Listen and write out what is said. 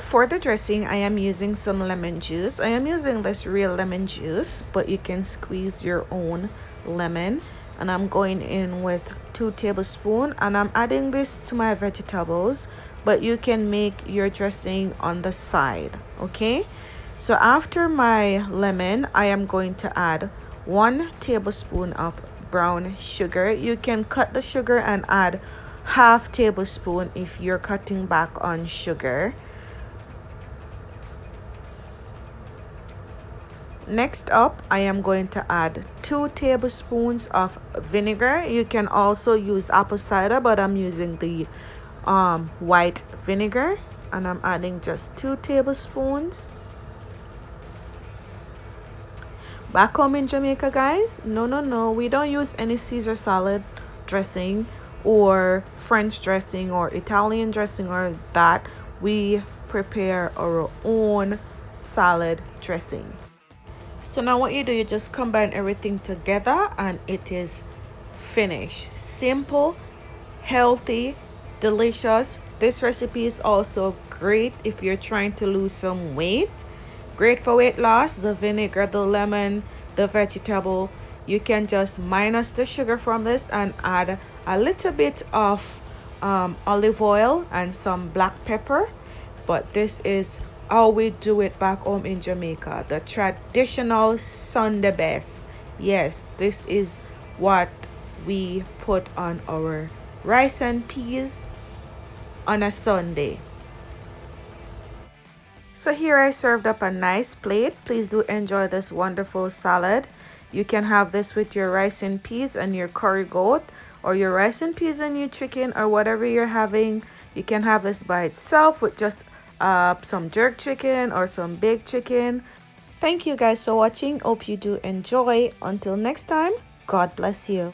For the dressing, I am using some lemon juice. I am using this real lemon juice, but you can squeeze your own lemon. And I'm going in with 2 tablespoons, and I'm adding this to my vegetables, but you can make your dressing on the side. Okay, so after my lemon, I am going to add 1 tablespoon of brown sugar. You can cut the sugar and add half tablespoon if you're cutting back on sugar. Next up, I am going to add 2 tablespoons of vinegar. You can also use apple cider, but I'm using the white vinegar, and I'm adding just 2 tablespoons. Back home in Jamaica, guys, no, we don't use any Caesar salad dressing or French dressing or Italian dressing or that. We prepare our own salad dressing. So now what you do, you just combine everything together and it is finished. Simple, healthy, delicious. This recipe is also great if you're trying to lose some weight. Great for weight loss. The vinegar, the lemon, the vegetable. You can just minus the sugar from this and add a little bit of olive oil and some black pepper. But this is how we do it back home in Jamaica, the traditional Sunday best. Yes, this is what we put on our rice and peas on a Sunday. So here I served up a nice plate. Please do enjoy this wonderful salad. You can have this with your rice and peas and your curry goat, or your rice and peas and your chicken, or whatever you're having. You can have this by itself with just some jerk chicken or some baked chicken. Thank you guys for watching. Hope you do enjoy. Until next time, God bless you.